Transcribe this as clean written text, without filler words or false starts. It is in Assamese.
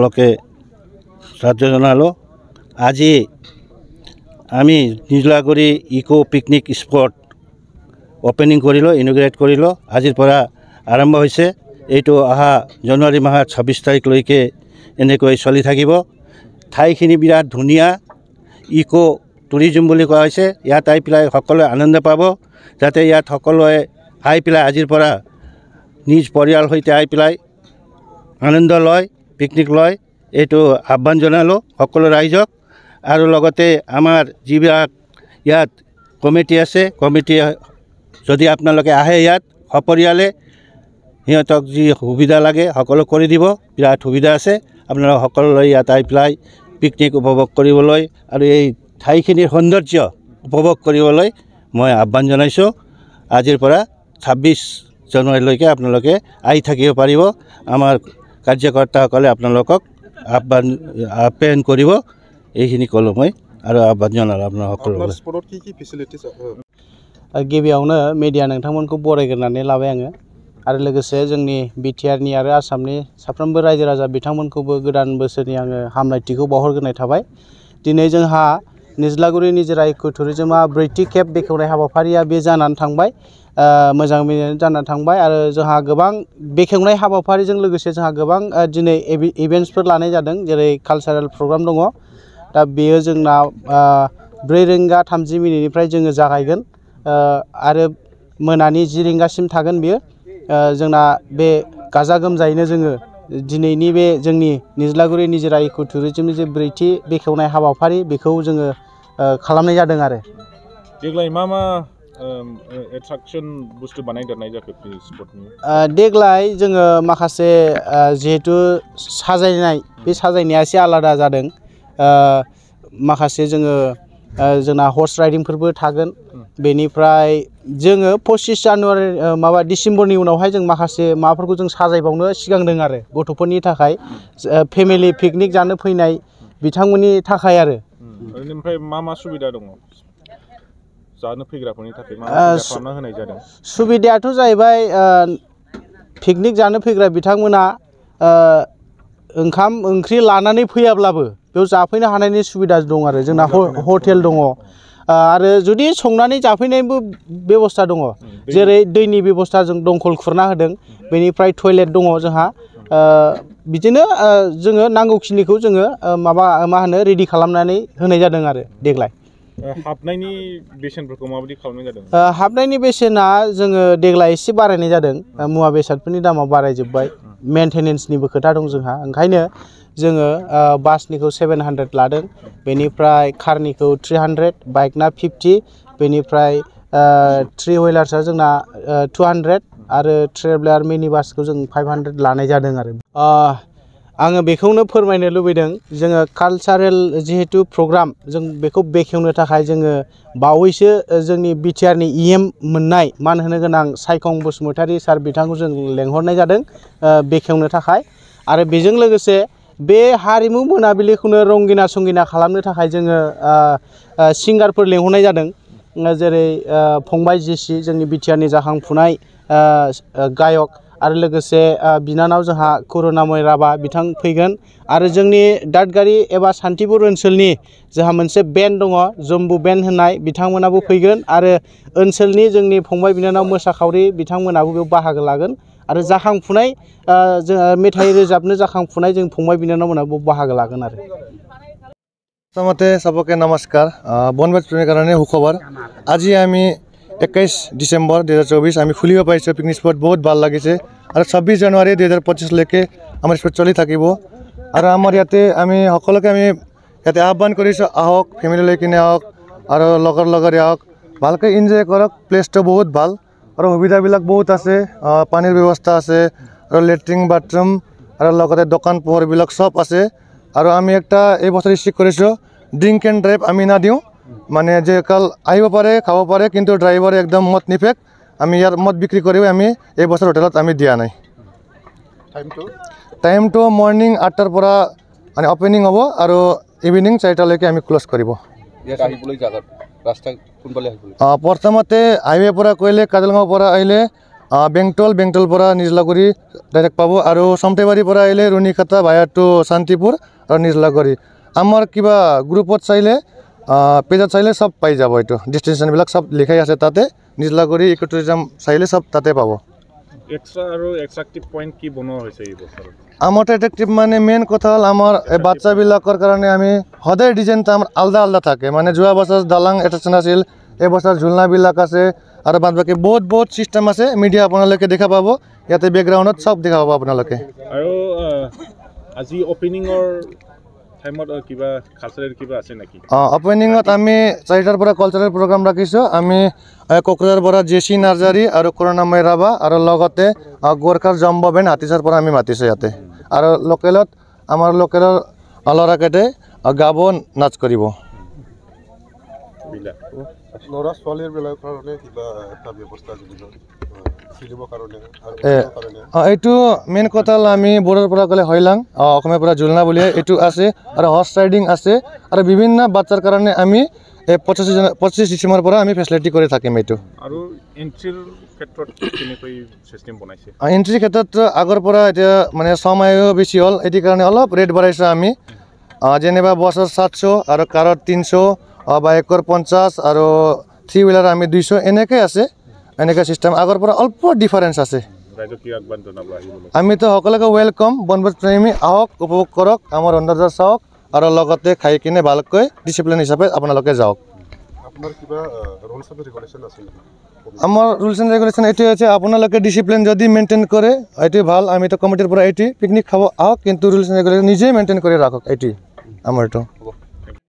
সকলকে শ্ৰদ্ধা জানালো। আজি আমি নিজলাগুৰি ইকো পিকনিক স্পট ওপেনিং কৰিলোঁ, ইনগ্ৰেট কৰিলোঁ। আজিৰ পৰা আৰম্ভ হৈছে। এইটো অহা জানুৱাৰী মাহৰ 26 তাৰিখলৈকে এনেকৈ চলি থাকিব। ঠাইখিনি বিৰাট ধুনীয়া, ইকো টুৰিজম বুলি কোৱা হৈছে। ইয়াত আহি পেলাই সকলোৱে আনন্দ পাব, যাতে ইয়াত সকলোৱে আহি পেলাই আজিৰ পৰা নিজ পৰিয়াল সৈতে আহি পেলাই আনন্দ লয়, পিকনিক লয়। এইটো আহ্বান জনালোঁ সকলো ৰাইজক। আৰু লগতে আমাৰ যিবিলাক ইয়াত কমিটি আছে, কমিটিয়ে যদি আপোনালোকে আহে ইয়াত সপৰিয়ালে, সিহঁতক যি সুবিধা লাগে সকলো কৰি দিব। বিৰাট সুবিধা আছে। আপোনালোক সকলোলৈ ইয়াত আহি পেলাই পিকনিক উপভোগ কৰিবলৈ আৰু এই ঠাইখিনিৰ সৌন্দৰ্য উপভোগ কৰিবলৈ মই আহ্বান জনাইছোঁ। আজিৰ পৰা 26 জানুৱাৰীলৈকে আপোনালোকে আহি থাকিব পাৰিব। আমাৰ কাৰ্যকৰ্তাসকলে আপোনালোকক আপ্যায়ন কৰিব। এইখিনি ক'লোঁ মই আৰু আহ্বান জনালোঁ আপোনাৰ সকলোলৈ। गिबियावनो मिडिया नोंथांमोनखौ बरायग्रोनानै लाबाय आङो आरो लोगोसे जोंनि बिटिआरनि आरो आसामनि साफ्रोमबो रायजो राजा बिथांमोनखौबो गोदान बोसोरनि आङो हामलायथिखौ बावहरग्रोनाय थाबाय। दिनै जोंहा निज्लागुरि निजोरा इको टुरिजमा 4थि खेब बेखेवनाय हाबाफारिया बे जानानै थांबाय। मोजां जानानै थांबाय आरो जोंहा गोबां बेखेवनाय हाबाफारिजों लोगोसे जोंहा गोबां दिनै इभेन्ट्सफोर लानाय जादों, जेरै कालचारेल प्रग्राम दङ। दा बेयो जोंना 4:30 जोङो जागायगोन आरो मोनानि 10 रिंगासिम थागोन बेयो। जोंना बे गाजा गोमजायैनो जोङो दिनैनि बे जोंनि निज्लागुरि निजोरा इको टुरिजमनि जे 4थि बेखेवनाय हाबाफारि बेखौ जोङो खालामनाय जादों आरो। देग्लाय मा एट्राक्शन बुस्थु बानायदेरनाय जाखो स्पटनि? देग्लाय जोङो माखासे जिहेतु साजायनाय, बे साजायनाया एसे आलादा जादों। माखासे जोङो जोंना हर्स राइडिंफोरबो थागोन। बेनिफ्राय जोङो 25 जानुवारि डिसेम्बरनि उनावहाय जों माखासे माबाफोरखौ जों साजायबावनो सिगांदों आरो गथ'फोरनि थाखाय, फेमिलि पिकनिक जानो फैनाय बिथांमोननि थाखाय आरो। ओमफ्राय मा सुबिदा दङ जानो फैग्राफोरनि थाखाय? मा खालामना होनाय जादों? सुबिदायाथ' जाहैबाय पिकनिक जानो फैग्रा बिथांमोना ओंखाम ओंख्रि लानानै फैयाब्लाबो बेयाव जाफैनो हानायनि सुबिदा दं आरो। जोंना हटेल दङ आरो जुदि संनानै जाफैनायबो बेबस्था दङ, जेरै दैनि बेबस्था जों दंखल खुरना होदों। बेनिफ्राय टयलेट दङ जोंहा। बिदिनो जोङो नांगौखिनिखौ जोङो मा होनो रेडि खालामनानै होनाय जादों आरो देग्लाय। हाबनायनि बेसेनफोरखौ माबायदि खालामनाय जादों? हाबनायनि बेसेना जोङो देग्लाय एसे बारायनाय जादों। मुवा बेसादफोरनि दामा बारायजोब्बाय, मेनटेनेन्सनिबो खोथा दं जोंहा। ओंखायनो जोङो बासनिखौ 700 लादों, बेनिफ्राय कारनिखौ 300, बाइकना 50, बेनिफ्राय 3 हुइलार्सआ जोंना 200 आरो ट्रेभेलार मिनि बासखौ जों 500 लानाय जादों आरो। आङो बेखौनो फोरमायनो लुबैदों, जोङो कालचारेल जिहेतु प्रग्राम जों बेखौ बेखेवनो थाखाय जोङो बावैसो जोंनि बिटिआरनि EM मोननाय मान होनो गोनां सायखं बसुमतारी सार बिथांखौ जों लेंहरनाय जादों बेखेवनो थाखाय। आरो बेजों लोगोसे बे हारिमु मोनाबिलिखौनो रंगिना संगिना खालामनो थाखाय जोङो सिंगारफोर लेंहरनाय जादों, जेरै फंबाय जेसि, जोंनि बिटिआरनि जाखांफुनाय गायक, आरो लोगोसे बिनानाव जोंहा करुणामय राभा बिथां फैगोन। आरो जोंनि दादगारि एबा सान्तिपुर ओनसोलनि जोंहा मोनसे बेन्ड दङ, जम्बु बेन्ड होननाय, बिथांमोनाबो फैगोन। आरो ओनसोलनि जोंनि फंबाय बिनानाव मोसाखावरि बिथांमोनाबो बेयाव बाहागो लागोन। आरो जाखांफुनाय जोङो मेथाइ रोजाबनो जाखांफुनाय जों फंबाय बिनानावमोनाबो बाहागो लागोन आरो। প্ৰথমতে সবকে নমস্কাৰ। বনভোজ প্ৰেমীৰ কাৰণে সুখবৰ। আজি আমি 21 ডিচেম্বৰ 2024 আমি খুলিব পাৰিছোঁ পিকনিক স্পট। বহুত ভাল লাগিছে। আৰু 26 জানুৱাৰী 2025লৈকে আমাৰ স্পট চলি থাকিব। আৰু আমাৰ ইয়াতে আমি সকলোকে ইয়াতে আহ্বান কৰিছোঁ, আহক, ফেমিলি লৈ কিনে আহক আৰু লগৰ আহক, ভালকৈ এনজয় কৰক। প্লেচটো বহুত ভাল আৰু সুবিধাবিলাক বহুত আছে। পানীৰ ব্যৱস্থা আছে আৰু লেট্ৰিন বাথৰুম আৰু লগতে দোকান পোহাৰবিলাক চব আছে। আৰু আমি একটা এই বছৰ ষ্ট্ৰিক্ট কৰিছোঁ, ড্ৰিংক এণ্ড ড্ৰাইভ আমি নাদিওঁ। মানে যে কাল আহিব পাৰে, খাব পাৰে, কিন্তু ড্ৰাইভাৰে একদম মদ নিফেক। আমি ইয়াৰ মদ বিক্ৰী কৰিও আমি এই বছৰ হোটেলত আমি দিয়া নাই। টাইমটো মৰ্নিং 8টাৰ পৰা মানে অপেনিং হ'ব আৰু ইভিনিং 4টালৈকে আমি ক্ল'জ কৰিব। প্ৰথমতে হাইৱে পৰা কৰিলে কাজিৰঙাৰ পৰা আহিলে বেংটল পৰা নিজলাগুৰি ডাইৰেক্ট পাব আৰু চমটেবাৰীৰ পৰা আহিলে ৰুণিখাতা ভায়া টু শান্তিপুৰ আৰু নিজলাগুৰি আমাৰ কিবা গ্ৰুপত চাইলে পেজত চাইলে সব পাই যাব এইটো ডেষ্টিনেশ্যনবিলাক সব লিখাই আছে তাতে নিজলাগুৰি ইকো টুৰিজম চাইলে সব তাতে পাব এক্সট্ৰা আৰু এট্ৰাকটিভ পইণ্ট কি বনোৱা হৈছে এই বছৰত আমাৰ এট্ৰাকটিভ মানে মেন কথা হল আমাৰ বাচ্চাবিলাকৰ কাৰণে আমি সদায় ডিজাইনটা আমাৰ আলাদা আলাদা থাকে মানে যোৱা বছৰ দালাং এট্ৰেকশ্যন আছিল এবছৰ ঝুলনাবিলাক আছে আৰু বাদ বাকী বহুত চিষ্টেম আছে মিডিয়া আপোনালোকে দেখা পাব ইয়াতে বেকগ্ৰাউণ্ডত সব দেখা পাব আপোনালোকে আৰু আজি অপেনিঙৰ টাইমত কিবা কালচাৰেল কিবা আছে নেকি অপেনিঙত আমি 4টাৰ পৰা কালচাৰেল প্ৰগ্ৰাম ৰাখিছোঁ আমি কোকৰাঝাৰ পৰা জেচি নাৰ্জাৰী আৰু কৰোণাময় ৰাভা আৰু লগতে গোৰখাৰ জম্ববেন হাতীচাৰ পৰা আমি মাতিছোঁ ইয়াতে আৰু লোকেলত আমাৰ লোকেলৰ ল'ৰাকেইটাই গাব নাচ কৰিব ল'ৰা ছোৱালীৰ বিলাকৰ কাৰণে কিবা এটা ব্যৱস্থা খেলিবৰ কাৰণে এইটো মেইন কথা হ'ল আমি বড়োৰ পৰা ক'লে হৈলাং অসমীয়াৰ পৰা ঝুলনা বুলি এইটো আছে আৰু হৰ্চ ৰাইডিং আছে আৰু বিভিন্ন বাচ্চাৰ কাৰণে আমি 25 ডিচেম্বৰৰ পৰা আমি ফেচিলিটি কৰি থাকিম এইটো আৰু এন্ট্ৰিৰ ক্ষেত্ৰত কেনেকৈ চিষ্টেম বনাইছে এন্ট্ৰিৰ ক্ষেত্ৰত আগৰ পৰা এতিয়া মানে সময়ো বেছি হ'ল এইটো কাৰণে অলপ ৰেট বঢ়াইছোঁ আমি যেনিবা বছৰ 700 আৰু কাৰত 300 বাইকৰ 50 আৰু 3 হুইলাৰ আমি 200 এনেকৈ আছে এনেকৈ চিষ্টেম আগৰ পৰা অল্প ডিফাৰেঞ্চ আছে ৰাইজক কি আহ্বান জনাব আহিবলৈ আমিতো সকলোকে ৱেলকাম বনভোজ প্ৰেমী আহক উপভোগ কৰক আমাৰ সৌন্দৰ্য চাওক আৰু লগতে খাই কিনে ভালকৈ ডিচিপ্লিন হিচাপে আপোনালোকে যাওক আপোনাৰ কিবা ৰুলছ এণ্ড ৰেগুলেশ্যন আছে আমাৰ ৰুলছ এণ্ড ৰেগুলেশ্যন এইটোৱে আছে আপোনালোকে ডিচিপ্লিন যদি মেইনটেইন কৰে এইটোৱে ভাল আমিতো কমিটিৰ পৰা এইটোৱে পিকনিক খাব আহক কিন্তু ৰুলছ এণ্ড ৰেগুলেশ্যন নিজেই মেইনটেইন কৰি ৰাখক এইটোৱে আমাৰটো